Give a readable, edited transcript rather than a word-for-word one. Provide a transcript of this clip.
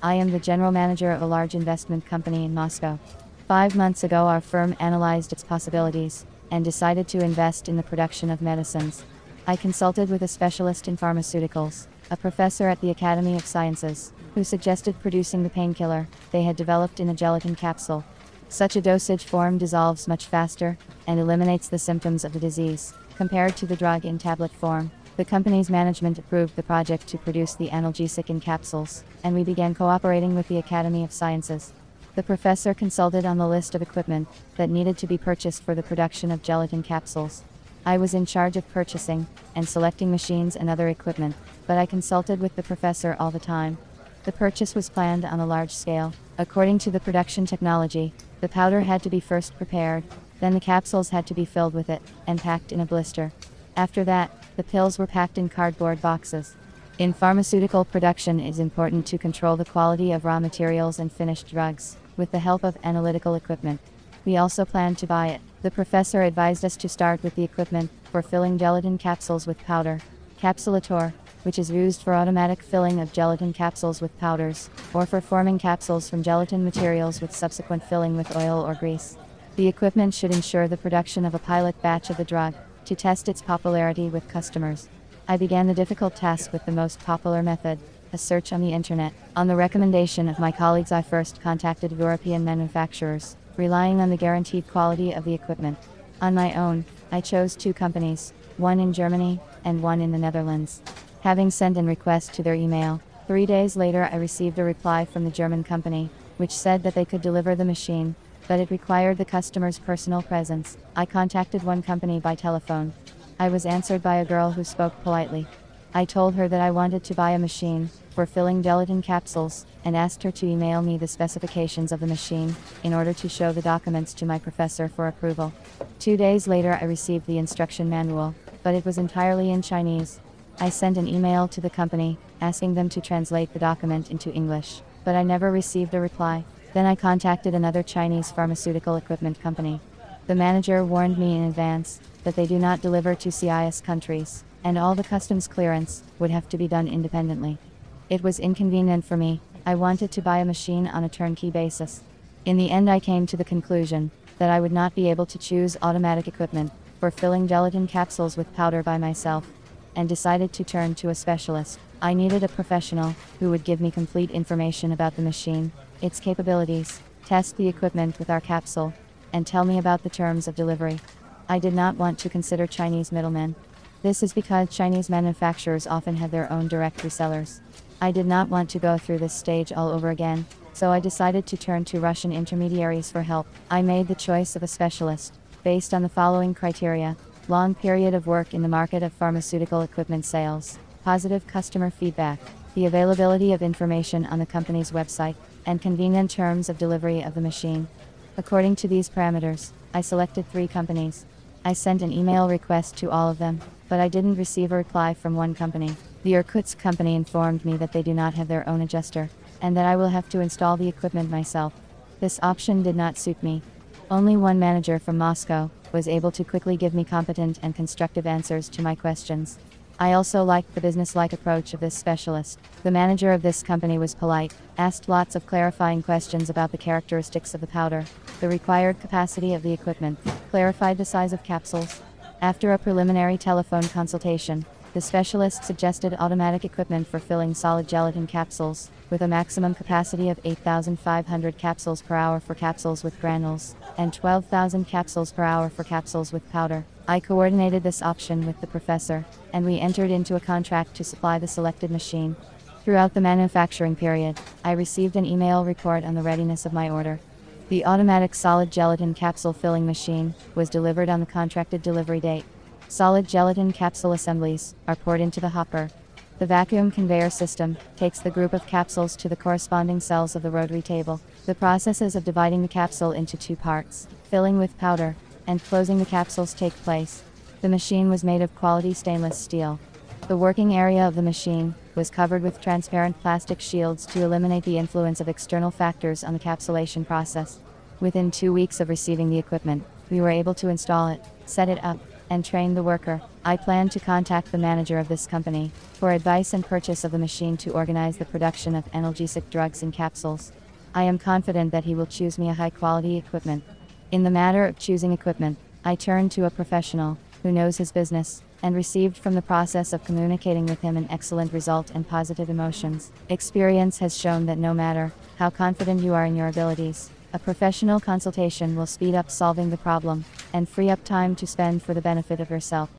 I am the general manager of a large investment company in Moscow. 5 months ago, our firm analyzed its possibilities and decided to invest in the production of medicines. I consulted with a specialist in pharmaceuticals, a professor at the Academy of Sciences, who suggested producing the painkiller they had developed in a gelatin capsule. Such a dosage form dissolves much faster and eliminates the symptoms of the disease, compared to the drug in tablet form. The company's management approved the project to produce the analgesic in capsules, and we began cooperating with the Academy of Sciences. The professor consulted on the list of equipment that needed to be purchased for the production of gelatin capsules. I was in charge of purchasing and selecting machines and other equipment, but I consulted with the professor all the time. The purchase was planned on a large scale. According to the production technology, the powder had to be first prepared, then the capsules had to be filled with it and packed in a blister. After that, the pills were packed in cardboard boxes. In pharmaceutical production, it is important to control the quality of raw materials and finished drugs, with the help of analytical equipment. We also planned to buy it. The professor advised us to start with the equipment for filling gelatin capsules with powder, capsulator, which is used for automatic filling of gelatin capsules with powders, or for forming capsules from gelatin materials with subsequent filling with oil or grease. The equipment should ensure the production of a pilot batch of the drug, to test its popularity with customers. I began the difficult task with the most popular method, a search on the internet. On the recommendation of my colleagues, I first contacted European manufacturers, relying on the guaranteed quality of the equipment. On my own, I chose 2 companies, one in Germany and one in the Netherlands. Having sent a request to their email, 3 days later I received a reply from the German company, which said that they could deliver the machine, but it required the customer's personal presence. I contacted one company by telephone. I was answered by a girl who spoke politely. I told her that I wanted to buy a machine for filling gelatin capsules, and asked her to email me the specifications of the machine, in order to show the documents to my professor for approval. 2 days later I received the instruction manual, but it was entirely in Chinese. I sent an email to the company, asking them to translate the document into English, but I never received a reply. Then I contacted another Chinese pharmaceutical equipment company. The manager warned me in advance that they do not deliver to CIS countries, and all the customs clearance would have to be done independently. It was inconvenient for me. I wanted to buy a machine on a turnkey basis. In the end, I came to the conclusion that I would not be able to choose automatic equipment for filling gelatin capsules with powder by myself, and decided to turn to a specialist. I needed a professional who would give me complete information about the machine, its capabilities, test the equipment with our capsule, and tell me about the terms of delivery. I did not want to consider Chinese middlemen. This is because Chinese manufacturers often have their own direct resellers. I did not want to go through this stage all over again, so I decided to turn to Russian intermediaries for help. I made the choice of a specialist, based on the following criteria: long period of work in the market of pharmaceutical equipment sales, positive customer feedback, the availability of information on the company's website, and convenient terms of delivery of the machine. According to these parameters, I selected 3 companies. I sent an email request to all of them, but I didn't receive a reply from one company. The Irkutsk company informed me that they do not have their own adjuster, and that I will have to install the equipment myself. This option did not suit me. Only one manager from Moscow was able to quickly give me competent and constructive answers to my questions. I also liked the business-like approach of this specialist. The manager of this company was polite, asked lots of clarifying questions about the characteristics of the powder, the required capacity of the equipment, clarified the size of capsules. After a preliminary telephone consultation, the specialist suggested automatic equipment for filling solid gelatin capsules, with a maximum capacity of 8,500 capsules per hour for capsules with granules, and 12,000 capsules per hour for capsules with powder. I coordinated this option with the professor, and we entered into a contract to supply the selected machine. Throughout the manufacturing period, I received an email report on the readiness of my order. The automatic solid gelatin capsule filling machine was delivered on the contracted delivery date. Solid gelatin capsule assemblies are poured into the hopper. The vacuum conveyor system takes the group of capsules to the corresponding cells of the rotary table. The processes of dividing the capsule into 2 parts, filling with powder, and closing the capsules take place. The machine was made of quality stainless steel. The working area of the machine was covered with transparent plastic shields to eliminate the influence of external factors on the capsulation process. Within 2 weeks of receiving the equipment, we were able to install it, set it up, and train the worker. I plan to contact the manager of this company for advice and purchase of the machine to organize the production of analgesic drugs in capsules. I am confident that he will choose me a high-quality equipment. In the matter of choosing equipment, I turned to a professional who knows his business, and received from the process of communicating with him an excellent result and positive emotions. Experience has shown that no matter how confident you are in your abilities, a professional consultation will speed up solving the problem and free up time to spend for the benefit of yourself.